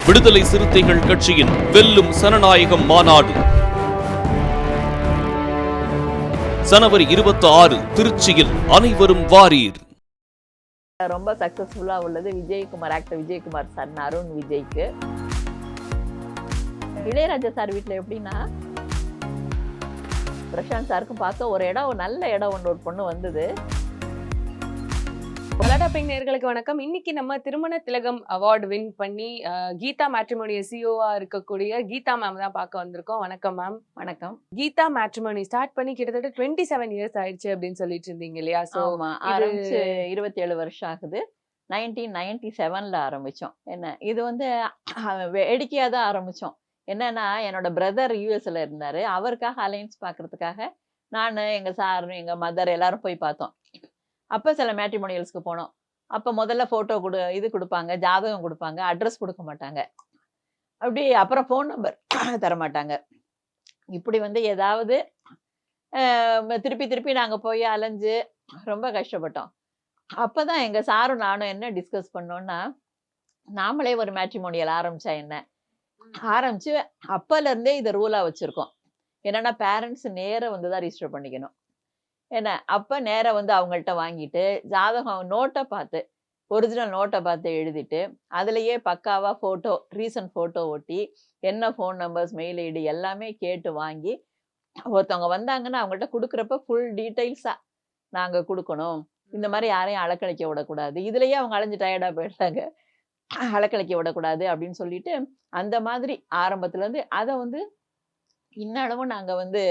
விடுதலை சிறுத்தைகள் கட்சியின் வெல்லும் சனநாயகம் மாநாடு ஜனவரி 26 திருச்சியில் அனைவரும் வாரீர். ரொம்ப சக்சஸ்ஃபுல்லா உள்ளது விஜயகுமார், ஆக்டர் விஜயகுமார் சன் அருண் விஜய்க்கு. இளையராஜா சார் வீட்டில் எப்படின்னா, பிரசாந்த் சாருக்கும் பார்த்தோம் ஒரு இடம், ஒரு நல்ல இடம் ஒன்று, ஒரு பொண்ணு வந்தது. கலாட்டா பெண் நேயர்களுக்கு வணக்கம். இன்னைக்கு நம்ம திருமண திலகம் அவார்டு வின் பண்ணி கீதா மேட்ரிமோனிய சிஓவா இருக்கக்கூடிய கீதா மேம் தான் பார்க்க வந்திருக்கோம். வணக்கம் மேம். வணக்கம். கீதா மேட்ரிமோனி ஸ்டார்ட் பண்ணி கிட்டத்தட்ட 27 இயர்ஸ் ஆயிடுச்சு அப்படின்னு சொல்லிட்டு இருந்தீங்க இல்லையா? ஸோ ஆரம்பிச்சு 27 வருஷம் ஆகுது. 1997ல ஆரம்பிச்சோம். என்ன இது வந்து வேடிக்கையா தான் ஆரம்பிச்சோம். என்னன்னா, என்னோட பிரதர் யூஎஸ்ல இருந்தாரு. அவருக்காக அலைன்ஸ் பார்க்கறதுக்காக நான், எங்க சார், எங்க மதர் எல்லாரும் போய் பார்த்தோம். அப்போ சில மேட்ரிமோனியல்ஸ்க்கு போனோம். அப்போ முதல்ல ஃபோட்டோ கொடுப்பாங்க, ஜாதகம் கொடுப்பாங்க, அட்ரஸ் கொடுக்க மாட்டாங்க. அப்படி அப்புறம் ஃபோன் நம்பர் தரமாட்டாங்க. இப்படி வந்து ஏதாவது திருப்பி திருப்பி நாங்கள் போய் அலைஞ்சு ரொம்ப கஷ்டப்பட்டோம். அப்போ தான் எங்கள் சாரும் நானும் என்ன டிஸ்கஸ் பண்ணோன்னா, நாமளே ஒரு மேட்ரிமோனியல் ஆரம்பித்தா என்ன, ஆரம்பித்து அப்போலேருந்தே இதை ரூலாக வச்சுருக்கோம். என்னென்னா, பேரண்ட்ஸ் நேராக வந்து தான் ரிஜிஸ்டர் பண்ணிக்கணும். என்ன அப்போ நேராக வந்து அவங்கள்ட்ட வாங்கிட்டு ஜாதகம் நோட்டை பார்த்து, ஒரிஜினல் நோட்டை பார்த்து எழுதிட்டு, அதுலேயே பக்காவாக ஃபோட்டோ, ரீசன்ட் ஃபோட்டோ ஒட்டி, என்ன ஃபோன் நம்பர்ஸ், மெயில் ஐடி எல்லாமே கேட்டு வாங்கி, ஒருத்தவங்க வந்தாங்கன்னா அவங்கள்ட்ட கொடுக்குறப்ப ஃபுல் டீட்டெயில்ஸாக நாங்கள் கொடுக்கணும். இந்த மாதிரி யாரையும் அலக்கழிக்க விடக்கூடாது. இதுலேயே அவங்க அலைஞ்சு டயர்டாக போயிட்டாங்க, அலக்கழிக்க விடக்கூடாது அப்படின்னு சொல்லிட்டு, அந்த மாதிரி ஆரம்பத்துலேருந்து அதை வந்து இன்னளவும் நாங்கள் வந்து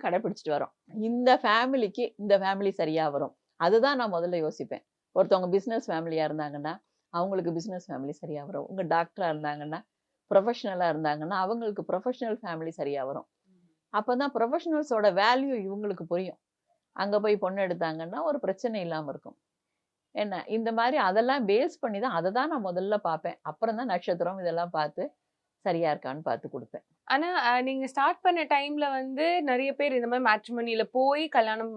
கடைப்பிடிச்சிட்டு வரோம். இந்த ஃபேமிலிக்கு இந்த ஃபேமிலி சரியா வரும், அதுதான் நான் முதல்ல யோசிப்பேன். ஒருத்தவங்க பிஸ்னஸ் ஃபேமிலியா இருந்தாங்கன்னா அவங்களுக்கு பிஸ்னஸ் ஃபேமிலி சரியா வரும். உங்க டாக்டரா இருந்தாங்கன்னா, ப்ரொஃபஷனலா இருந்தாங்கன்னா அவங்களுக்கு ப்ரொஃபஷனல் ஃபேமிலி சரியா வரும். அப்பதான் ப்ரொஃபஷனல்ஸோட வேல்யூ இவங்களுக்கு புரியும். அங்க போய் பொண்ணு எடுத்தாங்கன்னா ஒரு பிரச்சனை இல்லாம இருக்கும். என்ன இந்த மாதிரி அதெல்லாம் பேஸ் பண்ணி தான், அதை தான் நான் முதல்ல பார்ப்பேன். அப்புறம் தான் நட்சத்திரம் இதெல்லாம் பார்த்து சரியா இருக்கான்னு பார்த்து கொடுப்பேன். ஆனா நீங்க ஸ்டார்ட் பண்ண டைம்ல வந்து நிறைய பேர் இந்த மாதிரி மேட்ரிமோனியில போய் கல்யாணம்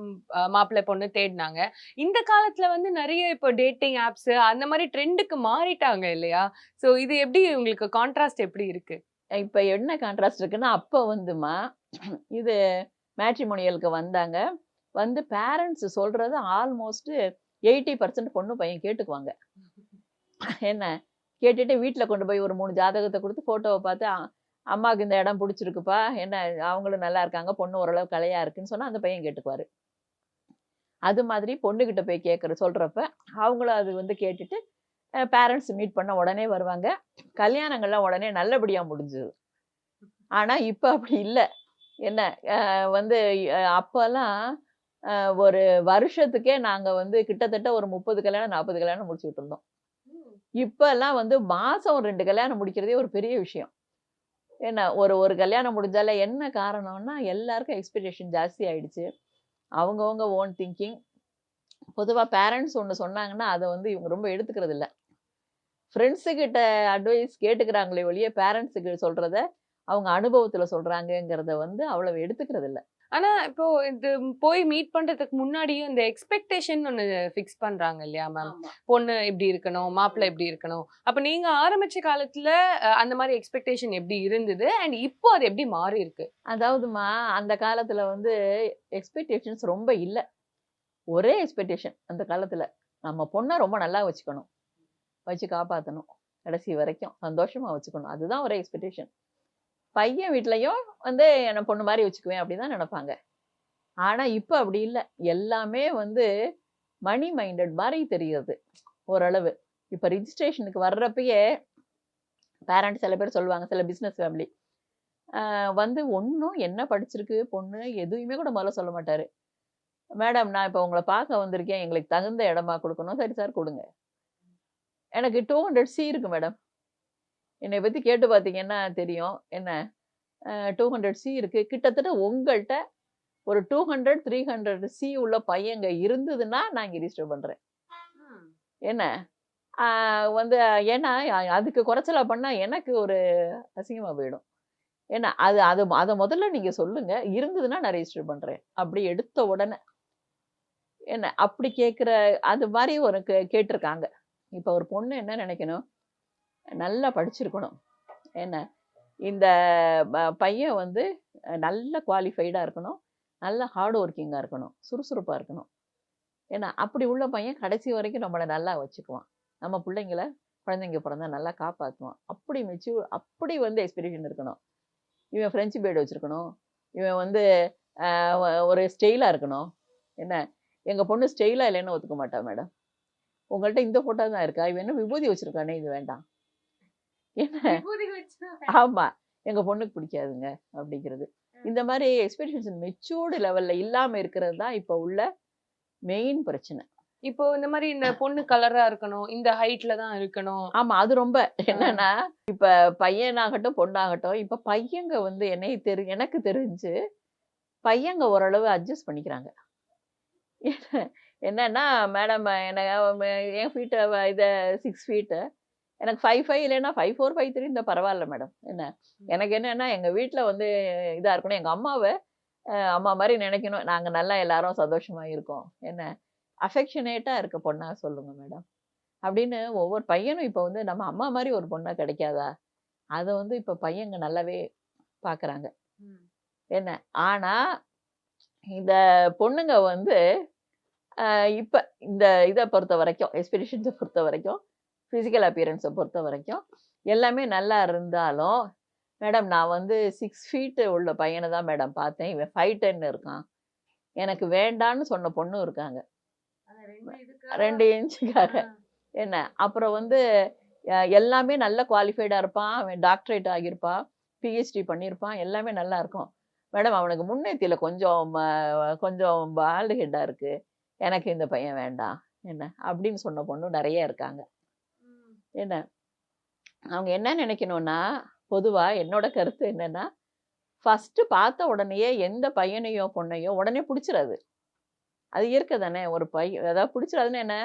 மாப்பிள்ளை பொண்ணு தேடினாங்க. இந்த காலத்துல வந்து நிறைய இப்போ டேட்டிங் ஆப்ஸ் அந்த மாதிரி ட்ரெண்டுக்கு மாறிட்டாங்க இல்லையா? ஸோ இது எப்படி உங்களுக்கு கான்ட்ராஸ்ட் எப்படி இருக்கு? இப்போ என்ன கான்ட்ராஸ்ட் இருக்குன்னா, அப்போ வந்துமா இது மேட்ரிமோனியலுக்கு வந்தாங்க. வந்து பேரண்ட்ஸ் சொல்றது ஆல்மோஸ்ட் 80% பொண்ணு பையன் கேட்டுக்குவாங்க. என்ன கேட்டுட்டு வீட்டில் கொண்டு போய் ஒரு 3 ஜாதகத்தை கொடுத்து ஃபோட்டோவை பார்த்து, அம்மாவுக்கு இந்த இடம் பிடிச்சிருக்குப்பா, என்ன அவங்களும் நல்லா இருக்காங்க, பொண்ணு ஓரளவு கலையா இருக்குன்னு சொன்னால் அந்த பையன் கேட்டுக்குவாரு. அது மாதிரி பொண்ணுக்கிட்ட போய் சொல்கிறப்ப அவங்களும் அது வந்து கேட்டுட்டு பேரண்ட்ஸ் மீட் பண்ண உடனே வருவாங்க. கல்யாணங்கள்லாம் உடனே நல்லபடியாக முடிஞ்சுது. ஆனால் இப்போ அப்படி இல்லை. என்ன வந்து அப்போல்லாம் ஒரு வருஷத்துக்கே நாங்கள் வந்து கிட்டத்தட்ட ஒரு 30 கல்யாணம் 40 கல்யாணம் முடிச்சுக்கிட்டு இருந்தோம். இப்போல்லாம் வந்து மாதம் 2 கல்யாணம் முடிக்கிறதே ஒரு பெரிய விஷயம். என்ன ஒரு கல்யாணம் முடிஞ்சால என்ன காரணம்னா, எல்லாருக்கும் எக்ஸ்பெக்டேஷன் ஜாஸ்தி ஆயிடுச்சு. அவங்கவுங்க ஓன் திங்கிங். பொதுவாக பேரண்ட்ஸ் ஒன்று சொன்னாங்கன்னா அதை வந்து இவங்க ரொம்ப எடுத்துக்கிறது இல்லை. ஃப்ரெண்ட்ஸுக்கிட்ட அட்வைஸ் கேட்டுக்கிறாங்களே ஒழிய பேரண்ட்ஸுக்கு சொல்கிறத அவங்க அனுபவத்தில் சொல்கிறாங்கங்கிறத வந்து அவ்வளவு எடுத்துக்கிறது இல்லை. ஆனா இப்போ இது போய் மீட் பண்றதுக்கு முன்னாடியும் இந்த எக்ஸ்பெக்டேஷன் ஒண்ணு ஃபிக்ஸ் பண்றாங்க இல்லையா மேம்? பொண்ணு எப்படி இருக்கணும், மாப்பிள்ளை எப்படி இருக்கணும். அப்ப நீங்க ஆரம்பிச்ச காலத்துல அந்த மாதிரி எக்ஸ்பெக்டேஷன் எப்படி இருந்தது அண்ட் இப்போ அது எப்படி மாறி இருக்கு? அதாவதுமா, அந்த காலத்துல வந்து எக்ஸ்பெக்டேஷன்ஸ் ரொம்ப இல்லை. ஒரே எக்ஸ்பெக்டேஷன் அந்த காலத்துல, நம்ம பொண்ணை ரொம்ப நல்லா வச்சுக்கணும், வச்சு காப்பாற்றணும், கடைசி வரைக்கும் சந்தோஷமா வச்சுக்கணும், அதுதான் ஒரே எக்ஸ்பெக்டேஷன். பையன் வீட்லையும் வந்து என்னை பொண்ணு மாதிரி வச்சுக்குவேன் அப்படிதான் நினைப்பாங்க. ஆனா இப்போ அப்படி இல்லை. எல்லாமே வந்து மணி மைண்டட் மாதிரி தெரியுது ஓரளவு. இப்போ ரிஜிஸ்ட்ரேஷனுக்கு வர்றப்பயே பேரண்ட்ஸ் சில பேர் சொல்லுவாங்க, சில பிஸ்னஸ் ஃபேமிலி வந்து ஒன்றும் என்ன படிச்சிருக்கு பொண்ணு எதுவுமே கூட முதல்ல சொல்ல மாட்டாரு. மேடம், நான் இப்போ உங்களை பார்க்க வந்திருக்கேன், எங்களுக்கு தகுந்த இடமா கொடுக்கணும். சரி சார் கொடுங்க. எனக்கு 200C இருக்கு மேடம். என்னை பற்றி கேட்டு பார்த்தீங்கன்னா தெரியும். என்ன 200C இருக்குது. கிட்டத்தட்ட உங்கள்கிட்ட ஒரு 200 300C உள்ள பையங்க இருந்ததுன்னா நான் இங்கே ரிஜிஸ்டர் பண்ணுறேன். என்ன வந்து ஏன்னா அதுக்கு குறைச்சலா பண்ணால் எனக்கு ஒரு அசிங்கமாக போயிடும். ஏன்னா அதை முதல்ல நீங்கள் சொல்லுங்கள், இருந்ததுன்னா நான் ரிஜிஸ்டர் பண்ணுறேன். அப்படி எடுத்த உடனே என்ன அப்படி கேட்குற அது மாதிரி ஒரு கேட்டிருக்காங்க. இப்போ ஒரு பொண்ணு என்ன நினைக்கணும், நல்லா படிச்சிருக்கணும், என்ன இந்த பையன் வந்து நல்ல குவாலிஃபைடாக இருக்கணும், நல்ல ஹார்ட் ஒர்க்கிங்காக இருக்கணும், சுறுசுறுப்பாக இருக்கணும். ஏன்னா அப்படி உள்ள பையன் கடைசி வரைக்கும் நம்மளை நல்லா வச்சுக்குவான். நம்ம பிள்ளைங்கள குழந்தைங்க பிறந்தா நல்லா காப்பாற்றுவான். அப்படி அப்படி வந்து எக்ஸ்பெக்டேஷன் இருக்கணும். இவன் ஃப்ரெஞ்சு பேர்டு வச்சுருக்கணும், இவன் வந்து ஒரு ஸ்டைலாக இருக்கணும். என்ன எங்கள் பொண்ணு ஸ்டைலாக இல்லைன்னு ஒத்துக்க மாட்டா மேடம். உங்கள்கிட்ட இந்த ஃபோட்டோ தான் இருக்கா, இவன் என்ன விபூதி வச்சுருக்கானே, இது வேண்டாம். என்ன ஆமாம், எங்கள் பொண்ணுக்கு பிடிக்காதுங்க அப்படிங்கிறது. இந்த மாதிரி எக்ஸ்பெக்டேஷன் மெச்சூர்டு லெவலில் இல்லாமல் இருக்கிறது தான் இப்போ உள்ள மெயின் பிரச்சனை. இப்போ இந்த மாதிரி இந்த பொண்ணு கலரா இருக்கணும், இந்த ஹைட்ல தான் இருக்கணும். ஆமா, அது ரொம்ப என்னன்னா இப்ப பையனாகட்டும் பொண்ணாகட்டும், இப்ப பையங்க வந்து எனக்கு தெரிஞ்சு பையங்க ஓரளவு அட்ஜஸ்ட் பண்ணிக்கிறாங்க. என்னன்னா மேடம் என் ஃபீட்டு இதை 6 ஃபீட்டு, எனக்கு 5'5" இல்லைன்னா 5'4", 5'3 இந்த பரவாயில்ல மேடம். என்ன எனக்கு என்னன்னா எங்கள் வீட்டில் வந்து இதாக இருக்கணும், எங்கள் அம்மாவை அம்மா மாதிரி நினைக்கணும், நாங்கள் நல்லா எல்லாரும் சந்தோஷமாக இருக்கோம், என்ன அஃபெக்ஷனேட்டாக இருக்க பொண்ணா சொல்லுங்க மேடம் அப்படின்னு. ஒவ்வொரு பையனும் இப்போ வந்து நம்ம அம்மா மாதிரி ஒரு பொண்ணா கிடைக்காதா, அதை வந்து இப்போ பையங்க நல்லாவே பார்க்குறாங்க. என்ன ஆனால் இந்த பொண்ணுங்க வந்து இப்போ இந்த இதை பொறுத்த வரைக்கும், எக்ஸ்பெக்டேஷன்ஸை பொறுத்த வரைக்கும், ஃபிசிக்கல் அப்பியரன்ஸை பொறுத்த வரைக்கும் எல்லாமே நல்லா இருந்தாலும், மேடம் நான் வந்து 6 ஃபீட்டு உள்ள பையனை தான் மேடம் பார்த்தேன், இவன் 5'10" இருக்கான், எனக்கு வேண்டான்னு சொன்ன பொண்ணும் இருக்காங்க. 2 இன்ச்சுக்காக. என்ன அப்புறம் வந்து எல்லாமே நல்ல குவாலிஃபைடாக இருப்பான், அவன் டாக்டரேட் ஆகியிருப்பான், பிஹெச்டி பண்ணியிருப்பான், எல்லாமே நல்லா இருக்கும். மேடம் அவனுக்கு முன்னேற்றியில் கொஞ்சம் பால்டு ஹெட்டாக இருக்குது, எனக்கு இந்த பையன் வேண்டாம் என்ன அப்படின்னு சொன்ன பொண்ணும் நிறைய இருக்காங்க. என்ன அவங்க என்ன நினைக்கணும்னா, பொதுவாக என்னோட கருத்து என்னென்னா, ஃபஸ்ட்டு பார்த்த உடனேயே எந்த பையனையோ பொண்ணையோ உடனே பிடிச்சிடாது. அது இயற்கை தானே. ஒரு பையன் அதாவது பிடிச்சிடாதுன்னு என்ன,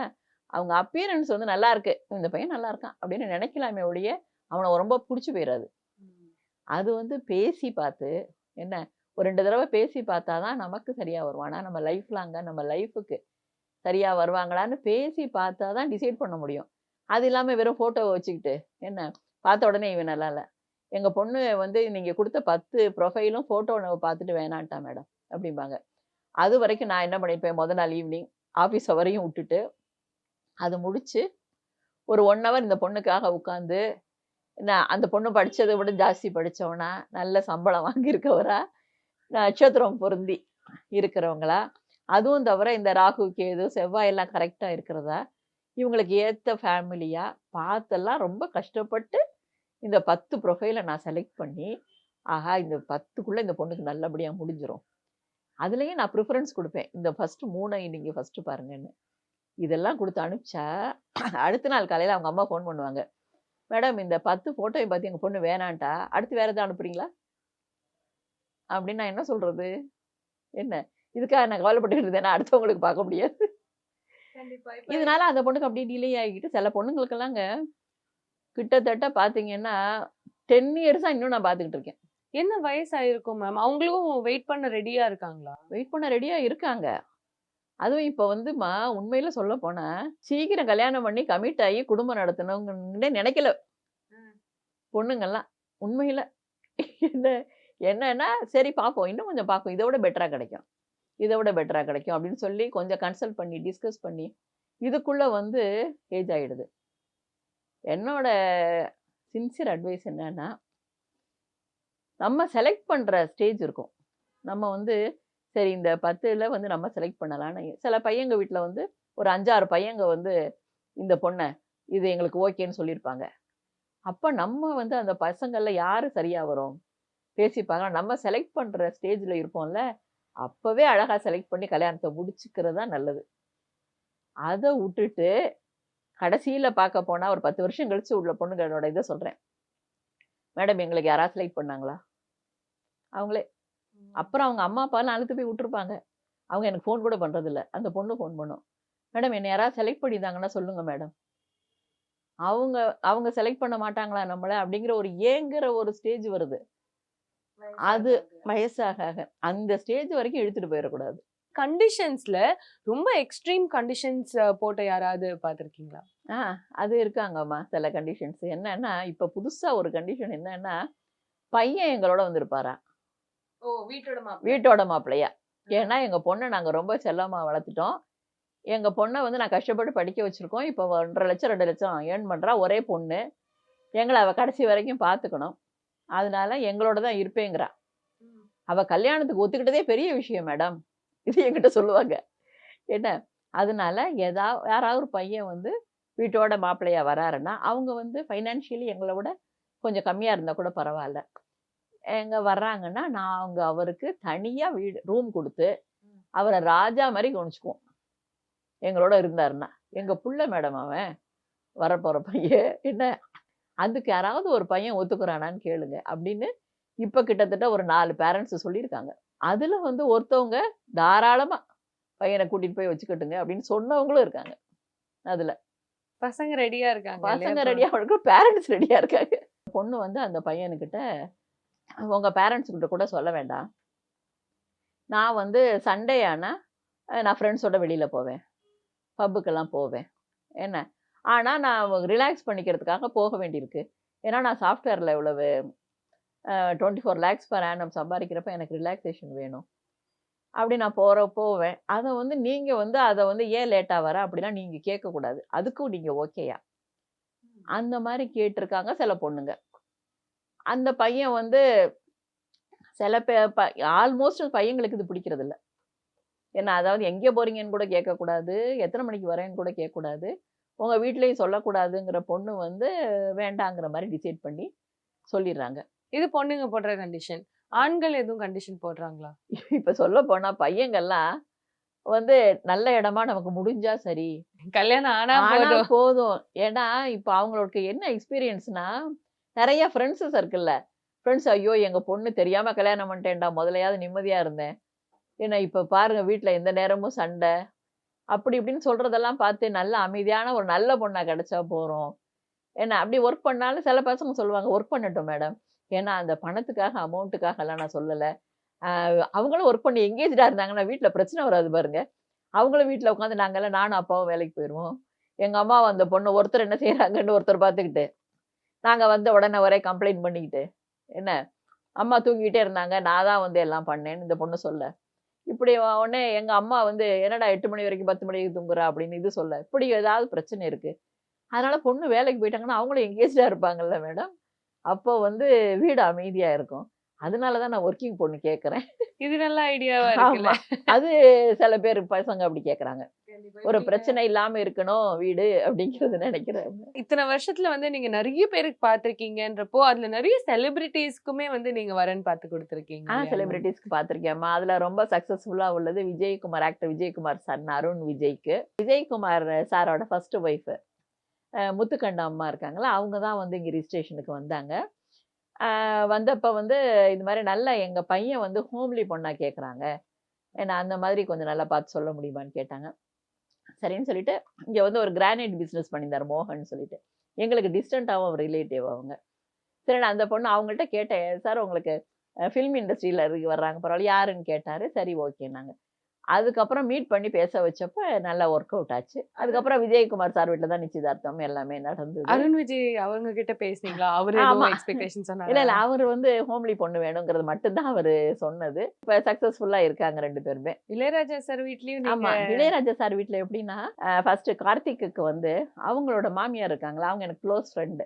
அவங்க அப்பியரன்ஸ் வந்து நல்லா இருக்கு, இந்த பையன் நல்லா இருக்கான் அப்படின்னு நினைக்கலாமே ஒழிய அவனை ரொம்ப பிடிச்சி போயிடாது. அது வந்து பேசி பார்த்து, என்ன ஒரு 2 தடவை பேசி பார்த்தா தான் நமக்கு சரியாக வருவானா, நம்ம லைஃப் லாங்காக நம்ம லைஃபுக்கு சரியாக வருவாங்களான்னு பேசி பார்த்தா தான் டிசைட் பண்ண முடியும். அது இல்லாமல் வெறும் ஃபோட்டோவை வச்சுக்கிட்டு என்ன பார்த்த உடனே இவன் நல்லா இல்லை. எங்கள் பொண்ணு வந்து நீங்கள் கொடுத்த 10 ப்ரொஃபைலும் ஃபோட்டோவை பார்த்துட்டு வேணான்ட்டா மேடம் அப்படிம்பாங்க. அது வரைக்கும் நான் என்ன பண்ணியிருப்பேன், முதல் நாள் ஈவினிங் ஆஃபீஸ் வரையும் விட்டுட்டு அது முடித்து ஒரு 1 ஹவர் இந்த பொண்ணுக்காக உட்காந்து, என்ன அந்த பொண்ணு படித்ததை விட ஜாஸ்தி படித்தவனா, நல்ல சம்பளம் வாங்கியிருக்கவரா, நட்சத்திரம் பொருந்தி இருக்கிறவங்களா, அதுவும் தவிர இந்த ராகு கேது செவ்வாயெல்லாம் கரெக்டாக இருக்கிறதா, இவங்களுக்கு ஏற்ற ஃபேமிலியாக பார்த்தெல்லாம் ரொம்ப கஷ்டப்பட்டு இந்த 10 ப்ரொஃபைலை நான் செலக்ட் பண்ணி, ஆஹா இந்த 10க்குள்ளே இந்த பொண்ணுக்கு நல்லபடியாக முடிஞ்சிடும், அதுலேயும் நான் ப்ரிஃபரன்ஸ் கொடுப்பேன், இந்த ஃபஸ்ட்டு 3 நீங்கள் ஃபஸ்ட்டு பாருங்கன்னு. இதெல்லாம் கொடுத்து அனுப்பிச்சா அடுத்த நாள் காலையில் அவங்க அம்மா ஃபோன் பண்ணுவாங்க, மேடம் இந்த 10 ஃபோட்டோவை பார்த்து எங்கள் பொண்ணு வேணான்ட்டா, அடுத்து வேறு எதாவது அனுப்புறீங்களா அப்படின்னு. நான் என்ன சொல்கிறது, என்ன இதுக்காக நான் கவலைப்பட்டுக்கிட்டு இருந்தேன்னா அடுத்தவங்களுக்கு பார்க்க முடியாது. இதனால அந்த பொண்ணுக்கு அப்படியே டிலே ஆகிக்கிட்டு, சில பொண்ணுங்களுக்கெல்லாங்க கிட்டத்தட்ட பார்த்தீங்கன்னா 10 இயர்ஸாக இன்னும் நான் பார்த்துக்கிட்டு இருக்கேன். என்ன வயசாயிருக்கும் மேம்? அவங்களும் வெயிட் பண்ண ரெடியா இருக்காங்களா? வெயிட் பண்ண ரெடியாக இருக்காங்க. அதுவும் இப்போ வந்துமா உண்மையில சொல்ல போனால் சீக்கிரம் கல்யாணம் பண்ணி கமிட் ஆகி குடும்பம் நடத்தணுங்கன்னே நினைக்கல பொண்ணுங்கள்லாம். உண்மையில் என்னன்னா சரி பார்ப்போம், இன்னும் கொஞ்சம் பார்ப்போம், இதை விட பெட்டராக கிடைக்கும் அப்படின்னு சொல்லி கொஞ்சம் கன்சல்ட் பண்ணி டிஸ்கஸ் பண்ணி இதுக்குள்ளே வந்து ஏஜ் ஆகிடுது. என்னோட சின்சியர் அட்வைஸ் என்னன்னா, நம்ம செலக்ட் பண்ணுற ஸ்டேஜ் இருக்கும். நம்ம வந்து சரி இந்த 10ல் வந்து நம்ம செலக்ட் பண்ணலான்னு, சில பையங்க வீட்டில் வந்து ஒரு 5-6 பையங்க வந்து இந்த பொண்ணை இது எங்களுக்கு ஓகேன்னு சொல்லியிருப்பாங்க. அப்போ நம்ம வந்து அந்த பசங்களில் யார் சரியாக வரும் பேசிப்பாங்க, நம்ம செலக்ட் பண்ணுற ஸ்டேஜில் இருப்போம்ல, அப்போவே அழகாக செலக்ட் பண்ணி கல்யாணத்தை முடிச்சுக்கிறது தான் நல்லது. அதை விட்டுட்டு கடைசியில் பார்க்க போனால் ஒரு 10 வருஷம் கழிச்சு உள்ள பொண்ணுங்களோட இதை சொல்கிறேன், மேடம் எங்களுக்கு யாராவது செலக்ட் பண்ணாங்களா, அவங்களே அப்புறம் அவங்க அம்மா அப்பாலாம் அழுத்து போய் விட்டுருப்பாங்க, அவங்க எனக்கு ஃபோன் கூட பண்ணுறதில்ல, அந்த பொண்ணு ஃபோன் பண்ணும், மேடம் என்னை யாராவது செலக்ட் பண்ணியிருந்தாங்கன்னா சொல்லுங்கள் மேடம், அவங்க செலக்ட் பண்ண மாட்டாங்களா நம்மளை அப்படிங்கிற ஒரு ஏங்குற ஒரு ஸ்டேஜ் வருது. அது வயசாக அந்த ஸ்டேஜ் வரைக்கும் இழுத்துட்டு போயிடக்கூடாது. கண்டிஷன்ஸ்ல ரொம்ப எக்ஸ்ட்ரீம் கண்டிஷன்ஸ் போட்ட யாராவது பார்த்துருக்கீங்களா? ஆ அது இருக்காங்கம்மா சில கண்டிஷன்ஸ். என்னன்னா, இப்ப புதுசா ஒரு கண்டிஷன் என்னன்னா, பையன் எங்களோட வந்திருப்பாரா, ஓ வீட்டோட மாப்பிள்ளை. வீட்டோட மாப்பிள்ளையா. ஏன்னா, எங்க பொண்ண நாங்க ரொம்ப செல்லமா வளர்த்துட்டோம். எங்க பொண்ண வந்து நான் கஷ்டப்பட்டு படிக்க வச்சிருக்கோம். இப்போ 1,50,000 2,00,000 ஏர்ன் பண்றா. ஒரே பொண்ணு. எங்கள அவ கடைசி வரைக்கும் பார்த்துக்கணும். அதனால எங்களோட தான் இருப்பேங்கிறா. ம். அவ கல்யாணத்துக்கு ஒத்துக்கிட்டதே பெரிய விஷயம் மேடம். இது என்கிட்ட சொல்லுவாங்க. என்ன, அதனால யாராவது ஒரு பையன் வந்து வீட்டோட மாப்பிள்ளையா வராருன்னா, அவங்க வந்து ஃபைனான்ஷியலி எங்கள விட கொஞ்சம் கம்மியா இருந்தா கூட பரவால்ல. வர்றாங்கன்னா, நாங்க அவருக்கு தனியா வீடு ரூம் குடுத்து, ம். அவர ராஜா மாரி கவனிச்சுக்குவோம். எங்களோட இருந்தாருன்னா. எங்க புள்ள மேடம் அவன். வரப்போற பையன். என்ன, அதுக்கு யாராவது ஒரு பையன் ஒத்துக்குறானான்னு கேளுங்க. அப்படின்னு இப்ப கிட்டத்தட்ட ஒரு 4 பேரண்ட்ஸ் சொல்லியிருக்காங்க. அதுல வந்து ஒருத்தவங்க தாராளமா பையன கூட்டிட்டு போய் வச்சுக்கட்டுங்க அப்படின்னு சொன்னவங்களும் இருக்காங்க. அதுல. பசங்க ரெடியா இருக்காங்க இல்லையா பசங்க இப்போ? ரெடியா இருக்காங்க, பேரண்ட்ஸ் ரெடியா இருக்காங்க. பொண்ணு வந்து அந்த பையனுகிட்ட, உங்க பேரண்ட்ஸ் கிட்ட கூட சொல்ல வேண்டாம். நான் வந்து சண்டே ஆனா, நான் ஃப்ரெண்ட்ஸோட வெளியில போவேன். பப்புக்கெல்லாம் போவேன். என்ன, ஆனா நான் ரிலாக்ஸ் பண்ணிக்கிறதுக்காக போக வேண்டியிருக்கு. ஏன்னா நான் சாஃப்ட்வேர்ல இவ்வளவு 24 லேக்ஸ் பெர் ஆனம் சம்பாதிக்கிறப்ப எனக்கு ரிலாக்சேஷன் வேணும். அப்படி நான் போவேன். அத வந்து நீங்க வந்து அத வந்து ஏன் லேட்டா வர அப்படிலாம் நீங்க கேட்கக்கூடாது. அதுக்கும் நீங்க ஓகேயா? அந்த மாரி கேட்டிருக்காங்க சில பொண்ணுங்க. அந்த பையன் வந்து சில பே ப ஆல்மோஸ்ட் பையங்களுக்கு இது பிடிக்கிறதில்ல. ஏன்னா, அதாவது எங்கே போறீங்கன்னு கூட கேட்கக்கூடாது. எத்தன மணிக்கு வரேன்னு கூட கேட்கக்கூடாது. உங்க வீட்லயும் சொல்லக்கூடாதுங்கிற பொண்ணு வந்து வேண்டாங்கிற மாரி டிசைட் பண்ணி சொல்லிர்றாங்க. இது பொண்ணுங்க போடுற கண்டிஷன். ஆண்கள் எதுவும் கண்டிஷன் போடுறாங்களா? இப்ப சொல்லப்போனா பையங்கள்லாம் வந்து நல்ல இடமா நமக்கு முடிஞ்சா சரி. கல்யாணம் ஆனா ஆனா போதும். போதும். ஏன்னா, இப்ப அவங்களுக்கு என்ன எக்ஸ்பீரியன்ஸ்னா, நெறைய ஃப்ரெண்ட்ஸ் சர்க்கிள்ல. ஃப்ரெண்ட்ஸ் ஐயோ! எங்க பொண்ணு தெரியாம கல்யாணம் பண்ணிட்டேன்டா. முதலையாவது நிம்மதியா இருந்தேன். ஏன்னா, இப்ப பாருங்க வீட்ல எந்த நேரமும் சண்டை. அப்படி இப்படின்னு சொல்றதெல்லாம் பார்த்து நல்ல அமைதியான ஒரு நல்ல பொண்ணா கிடைச்சா போறோம். ஏன்னா, அப்படி ஒர்க் பண்ணாலும் சில பசங்க சொல்லுவாங்க, "ஒர்க் பண்ணட்டும் மேடம். ஏன்னா, அந்த பணத்துக்காக, அமௌண்ட்டுக்காகலாம் நான் சொல்லல. அ அவங்களும் ஒர்க் பண்ணி எங்கேஜ்டா இருந்தாங்கன்னா, வீட்ல பிரச்சனை வராது பாருங்க." அவங்களும் வீட்ல உட்காந்து நாங்கலாம் நானும் அப்பாவும் வேலைக்கு போயிருவோம். எங்க அம்மாவும் அந்த பொண்ணு ஒருத்தர் என்ன செய்றாங்கன்னு ஒருத்தர் பார்த்துக்கிட்டு, நாங்க வந்த உடனே ஒரே கம்ப்ளைண்ட் பண்ணிக்கிட்டு, என்ன, அம்மா தூங்கிட்டே இருந்தாங்க. நான் தான் வந்து எல்லாம் பண்ணேன்னு இந்த பொண்ணு சொல்ல. இப்படி உடனே எங்க அம்மா வந்து, "என்னடா 8 மணி வரைக்கும் 10 மணி வரைக்கும் தூங்குறா?" அப்படின்னு இது சொல்ல. இப்படி ஏதாவது பிரச்சனை இருக்கு. அதனால பொண்ணு வேலைக்கு போயிட்டாங்கன்னா, அவங்களும் எங்கேஜ்டா இருப்பாங்கல்ல மேடம். அப்போ வந்து வீடு அமைதியா இருக்கும். அதனால தான் நான் வொர்க்கிங் பொண்ணு கேட்கிறேன். இது நல்ல ஐடியாவா இருக்குல்ல. ஆமா. அது சில பேர் பசங்க அப்படி கேட்கறாங்க. ஒரு பிரச்சனை இல்லாம இருக்கணும் வீடு அப்படிங்கிறது நினைக்கிறாங்க. இத்தனை வருஷத்துல வந்து நீங்க நெறைய பேருக்கு பார்த்திருக்கீங்கன்றப்போ, அதுல நெறைய செலிபிரிட்டீஸ்க்குமே வந்து நீங்க வரன் பார்த்து குடுத்துருக்கீங்க இல்லையா மேம்? செலிபிரிட்டீஸ்க்கு பார்த்துருக்கேன்ம்மா. அதுல ரொம்ப சக்சஸ்ஃபுல்லா உள்ளது விஜயகுமார், ஆக்டர் விஜயகுமார் சன் அருண் விஜய்க்கு. விஜயகுமார் சாரோட ஃபர்ஸ்ட் ஒய்ஃப் முத்துக்கண்ணு அம்மா இருக்காங்கல்ல, அவங்க தான் வந்து இங்க ரிஜிஸ்ட்ரேஷனுக்கு வந்தாங்க. வந்தப்ப வந்து இது மாரி நல்லா எங்க பையன் வந்து ஹோம்லி பொண்ணா கேட்குறாங்க. ஏன்னா அந்த மாதிரி கொஞ்சம் நல்லா பார்த்து சொல்ல முடியுமான்னு கேட்டாங்க. சரின்னு சொல்லிட்டு, இங்க வந்து ஒரு கிரானைட் பிசினஸ் பண்ணியிருந்தாரு மோகன் சொல்லிட்டு. எங்களுக்கு டிஸ்டன்ட்டாவும் ரிலேட்டிவ் அவங்க. சரி நான் அந்த பொண்ணு அவங்கள்ட்ட கேட்டேன். சார் உங்களுக்கு ஃபில்ம் இண்டஸ்ட்ரியில வர்றாங்க பரவாயில்ல. யாருன்னு கேட்டாரு. சரி ஓகேன்னாங்க. அதுக்கப்புறம் மீட் பண்ணி பேச வச்சப்ப நல்லா ஒர்க் அவுட் ஆச்சு. அதுக்கப்புறம் விஜயகுமார் சார் வீட்ல தான் நிச்சயதார்த்தம் எல்லாமே நடந்தது. அருண் விஜய் அவங்க கிட்ட பேசுனீங்களா? அவரு ஆமா. எதுவும் எக்ஸ்பெக்டேஷன் இல்ல, சொன்னாரா? இல்ல. அவரு வந்து ஹோம்லி பொண்ணு வேணுங்கிறது மட்டும் தான் அவரு சொன்னது. இப்ப சக்சஸ்ஃபுல்லா இருக்காங்க 2 பேருமே. இளையராஜா சார் வீட்லயும் நீங்க ஆமா. இளையராஜா சார் வீட்ல எப்படின்னா, ஃபர்ஸ்ட் கார்த்திக்குக்கு வந்து அவங்களோட மாமியார் இருக்காங்களா, அவங்க எனக்கு க்ளோஸ் ஃப்ரெண்ட்.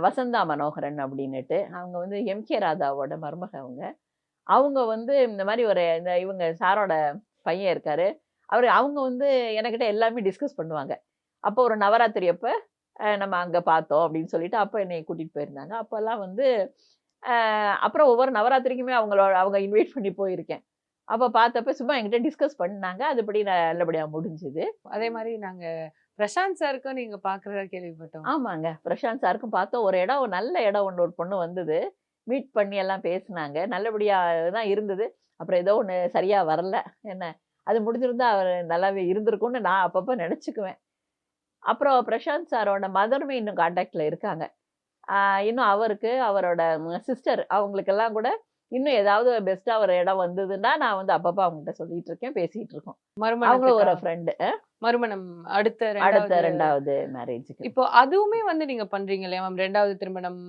வசந்தா மனோகரன் அப்படின்னுட்டு. அவங்க வந்து எம்.கே. ராதாவோட மருமக அவங்க. அவங்க வந்து இந்த மாரி இவங்க சாரோட பையன் இருக்காரு. அவங்க வந்து எனக்கிட்ட எல்லாமே டிஸ்கஸ் பண்ணுவாங்க. அப்போ ஒரு நவராத்திரி அப்ப நம்ம அங்க பார்த்தோம் அப்படின்னு சொல்லிட்டு, அப்ப என்னைய கூட்டிட்டு போயிருந்தாங்க. அப்பலாம் வந்து அப்புறம் ஒவ்வொரு நவராத்திரிக்குமே அவங்க இன்வைட் பண்ணி போயிருக்கேன். அப்ப பார்த்தப்ப சும்மா என்கிட்ட டிஸ்கஸ் பண்ணாங்க. அதுபடி நல்லபடியா முடிஞ்சுது. அதே மாரி நாங்க பிரசாந்த் சாருக்கும் நீங்க பார்க்கிறதா கேள்விப்பட்டோம். ஆமாங்க. பிரசாந்த் சாருக்கும் பார்த்தோம். ஒரு நல்ல இடம் ஒண்ணு ஒரு பொண்ணு வந்தது. மீட் பண்ணி எல்லாம் பேசுனாங்க. நல்லபடியா தான் இருந்தது. அப்புறம் ஏதோ ஒண்ணு சரியா வரல. என்ன, அது முடிஞ்சிருந்தா அவரு நல்லாவே இருந்திருக்கும்னு நான் அப்பப்ப நெனச்சுக்குவேன். அப்புறம் பிரசாந்த் சாரோட மதருமே இன்னும் கான்டாக்ட்ல இருக்காங்க. இன்னும் அவருக்கு, அவரோட சிஸ்டர் அவங்களுக்கெல்லாம் கூட இன்னும் ஏதாவது பெஸ்டா ஒரு இடம் வந்ததுன்னா நான் வந்து அப்பப்ப அவங்ககிட்ட சொல்லிட்டு இருக்கேன், பேசிட்டு இருக்கோம். அவங்களும் மறுமணத்துக்கா? ஒரு ஃப்ரெண்டு. மறுமணம் அடுத்த அடுத்த 2வது 2வது மேரேஜுக்கு. இப்போ அதுவுமே வந்து நீங்க பண்றீங்க இல்லையா மேம்? 2வது திருமணம்.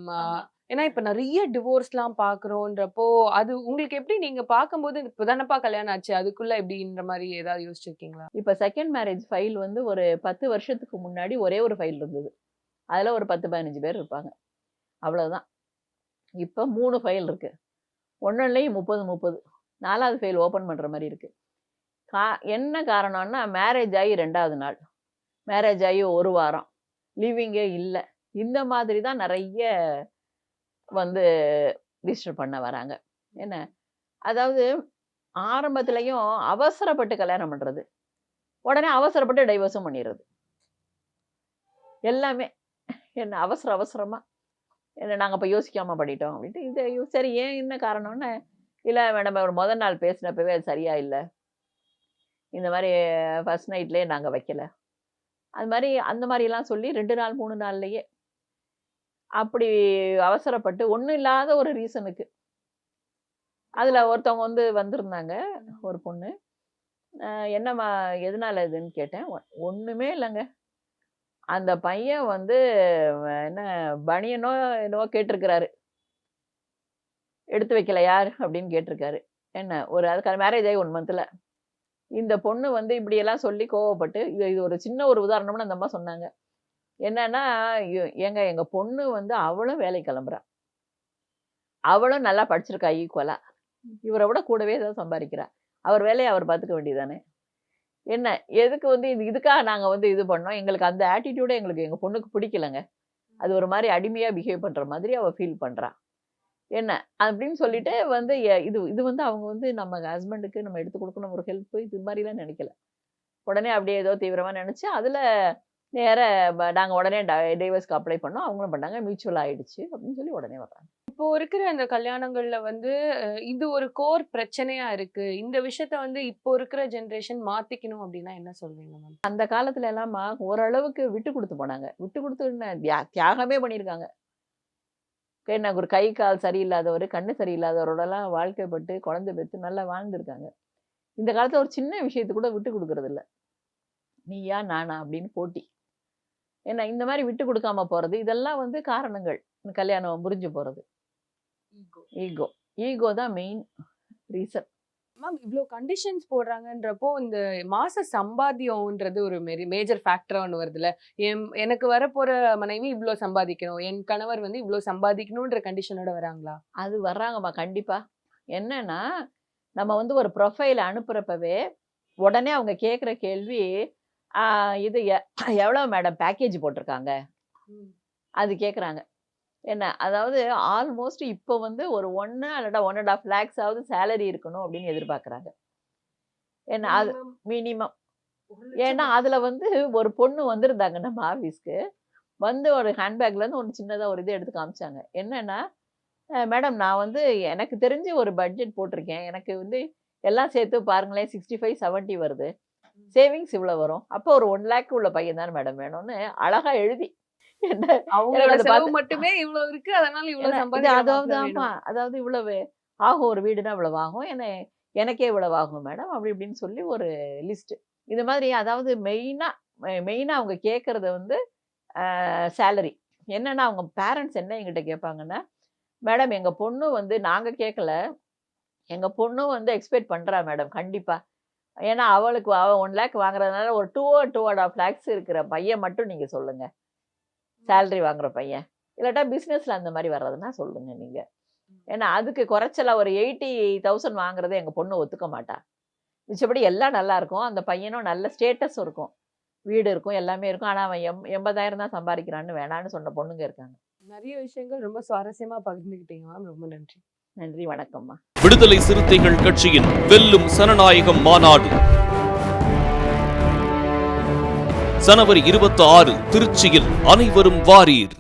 ஏன்னா இப்ப நிறைய டிவோர்ஸ்லாம் பாக்குறோன்றப்போ அது உங்களுக்கு எப்படி நீங்க பார்க்கும்போது இப்பதானப்பா கல்யாணம் ஆச்சு அதுக்குள்ள எப்படின்ற மாதிரி ஏதாவது யோசிச்சிருக்கீங்களா? இப்ப செகண்ட் மேரேஜ் ஃபைல் வந்து ஒரு 10 வருஷத்துக்கு முன்னாடி ஒரே ஒரு ஃபைல் இருந்தது. அதுல ஒரு 10, 15 பேர் இருப்பாங்க. அவ்வளவுதான். இப்ப 3 ஃபைல் இருக்கு. ஒண்ணுலயும் 30. 4வது ஃபைல் ஓபன் பண்ற மாதிரி இருக்கு. என்ன காரணம்னா மேரேஜ் ஆகி 2வது நாள், மேரேஜ் ஆகி 1 வாரம், லிவிங்கே இல்ல. இந்த மாதிரி தான் நிறைய வந்து ரிஜிஸ்டர் பண்ண வராங்க. என்ன அதாவது ஆரம்பத்திலயும் அவசரப்பட்டு கல்யாணம் பண்றது, உடனே அவசரப்பட்டு டைவர்ஸும் பண்ணிடுறது. எல்லாமே என்ன அவசரமா என்ன நாங்க அப்ப யோசிக்காம பண்ணிட்டோம் அப்படின்ட்டு. இது சரி ஏன் என்ன காரணம்னா, இல்ல மேடம் ஒரு முதல் நாள் பேசினப்பவே அது சரியா இல்ல. இந்த மாதிரி ஃபர்ஸ்ட் நைட்லயே நாங்க வைக்கல. அது மாதிரி அந்த மாதிரி எல்லாம் சொல்லி 2 நாள் 3 நாள்லயே அப்படி அவசரப்பட்டு ஒண்ணும் இல்லாத ஒரு ரீசனுக்கு. அதுல ஒருத்தவங்க வந்து வந்திருந்தாங்க, ஒரு பொண்ணு. என்னம்மா எதனால இதுன்னு கேட்டேன். ஒண்ணுமே இல்லைங்க. அந்த பையன் வந்து என்ன பனியனோ என்னவோ கேட்டிருக்கிறாரு. எடுத்து வைக்கல யார் அப்படின்னு கேட்டிருக்காரு. என்ன ஒரு அதுக்கு மேரேஜ் ஆகி 1 மந்த்ல இந்த பொண்ணு வந்து இப்படியெல்லாம் சொல்லி கோவப்பட்டு, இது ஒரு சின்ன ஒரு உதாரணம்னு அந்த அம்மா சொன்னாங்க. என்னன்னா, ஏங்க எங்க பொண்ணு வந்து அவளும் வேலைக்கு கிளம்புறா. அவளும் நல்லா படிச்சிருக்கா ஈக்குவலா. இவரை விட கூடவே ஏதாவது சம்பாதிக்கிறா. அவர் வேலையை அவர் பார்த்துக்க வேண்டியதானே. என்ன எதுக்கு வந்து இதுக்காக நாங்க வந்து இது பண்ணோம். எங்களுக்கு அந்த ஆட்டிடியூடே எங்களுக்கு எங்க பொண்ணுக்கு பிடிக்கலங்க. அது ஒரு மாதிரி அடிமையா பிஹேவ் பண்ற மாதிரி அவ ஃபீல் பண்றா. என்ன அப்படின்னு சொல்லிட்டு வந்து இது இது வந்து அவங்க வந்து நம்ம ஹஸ்பண்டுக்கு நம்ம எடுத்து கொடுக்கணும் ஒரு ஹெல்ப் இது மாதிரிலாம் நினைக்கல. உடனே அப்படியே ஏதோ தீவிரமா நினைச்சு அதுல நேர நாங்க உடனே டைவர்ஸ்க்கு அப்ளை பண்ணோம். அவங்களும் பண்ணாங்க. மியூச்சுவல் ஆயிடுச்சு அப்படின்னு சொல்லி உடனே வர்றாங்க. இப்போ இருக்கிற அந்த கல்யாணங்கள்ல வந்து இது ஒரு கோர் பிரச்சனையா இருக்கு. இந்த விஷயத்த வந்து இப்போ இருக்கிற ஜெனரேஷன் மாத்திக்கணும் அப்படின்னா என்ன சொல்வீங்க மேம்? அந்த காலத்துல எல்லாமா ஓரளவுக்கு விட்டு கொடுத்து போனாங்க. விட்டு கொடுத்து தியாகமே பண்ணியிருக்காங்க. என்ன ஒரு கை கால் சரியில்லாதவர், கண்ணு சரியில்லாதவரோடலாம் வாழ்க்கைப்பட்டு குழந்தை பெற்று நல்லா வாழ்ந்துருக்காங்க. இந்த காலத்துல ஒரு சின்ன விஷயத்தை கூட விட்டு கொடுக்கறது இல்ல. நீயா நானா அப்படின்னு போட்டி. ஏன்னா இந்த மாதிரி விட்டு கொடுக்காம போறது இதெல்லாம் வந்து காரணங்கள். கல்யாணம் முறிஞ்சு போறது. ஈகோ தான் மெயின் ரீசன். மேம் இவ்ளோ கண்டிஷன்ஸ் போடுறாங்கன்றப்போ இந்த மாச சம்பாத்தியம்ன்றது ஒரு மேஜர் ஃபேக்டரா ஒன்று வருதுல்ல. எனக்கு வரப்போற மனைவி இவ்ளோ சம்பாதிக்கணும், என் கணவர் வந்து இவ்ளோ சம்பாதிக்கணும்ன்ற கண்டிஷனோட வராங்களா? அது வர்றாங்கம்மா கண்டிப்பா. என்னன்னா நம்ம வந்து ஒரு ப்ரொஃபைல் அனுப்புறப்பவே உடனே அவங்க கேட்குற கேள்வி இது எவ்வளோ மேடம் பேக்கேஜ் போட்டிருக்காங்க அது கேட்குறாங்க. என்ன அதாவது ஆல்மோஸ்ட் இப்போ வந்து ஒரு 1 அல்லடா 1.5 lakhs ஆவது சேலரி இருக்கணும் அப்படின்னு எதிர்பார்க்குறாங்க. என்ன அது மினிமம். ஏன்னா அதுல வந்து ஒரு பொண்ணு வந்திருந்தாங்க நம்ம ஆஃபீஸ்க்கு. வந்து ஒரு ஹேண்ட்பேக்லேருந்து ஒரு சின்னதாக ஒரு இது எடுத்து காமிச்சாங்க. என்னன்னா மேடம் நான் வந்து எனக்கு தெரிஞ்சு ஒரு பட்ஜெட் போட்டிருக்கேன். எனக்கு வந்து எல்லாம் சேர்த்து பாருங்களேன் 65-70 வருது. சேவிங்ஸ் இவ்வளோ வரும். அப்போ ஒரு 1 lakh உள்ள பையன் தானே மேடம் வேணும்னு அழகா எழுதி அவங்களோட செலவு மட்டுமே இவ்ளோ இருக்கு, அதனால இவ்ளோ சம்பாதிக்க. அதாவது இவ்வளவு ஆகும் ஒரு வீடுனா இவ்வளவு ஆகும், எனக்கே இவ்வளவு ஆகும் மேடம் அப்படி இப்படின்னு சொல்லி ஒரு லிஸ்ட். இது மாதிரி அதாவது மெயினா அவங்க கேட்கறது வந்து சேலரி. என்னன்னா அவங்க பேரண்ட்ஸ் என்ன எங்கிட்ட கேட்பாங்கன்னா, மேடம் எங்க பொண்ணு வந்து நாங்க கேட்கல, எங்க பொண்ணு வந்து எக்ஸ்பெக்ட் பண்றா மேடம் கண்டிப்பா. ஏன்னா அவ 1 lakh வாங்குறதுனால ஒரு 2.5 lakhs இருக்கிற பையன் மட்டும் நீங்க சொல்லுங்க, சேலரி வாங்குற பையன். இல்லாட்டா பிஸ்னஸ்ல அந்த மாதிரி வர்றதுன்னா சொல்லுங்க நீங்க. ஏன்னா அதுக்கு குறைச்சலா ஒரு 80,000 வாங்குறதை எங்க பொண்ணு ஒத்துக்க மாட்டா. மிச்சபடி எல்லாம் நல்லா இருக்கும். அந்த பையனும் நல்ல ஸ்டேட்டஸ் இருக்கும், வீடு இருக்கும், எல்லாமே இருக்கும். ஆனா அவன் 80,000 தான் சம்பாதிக்கிறான்னு வேணான்னு சொன்ன பொண்ணுங்க இருக்காங்க. நிறைய விஷயங்கள் ரொம்ப சுவாரஸ்யமா பகிர்ந்துக்கிட்டீங்க மேம். ரொம்ப நன்றி. நன்றி, வணக்கம்மா. விடுதலை சிறுத்தைகள் கட்சியின் வெல்லும் சனநாயகம் மாநாடு ஜனவரி 26 திருச்சியில் அனைவரும் வாரீர்.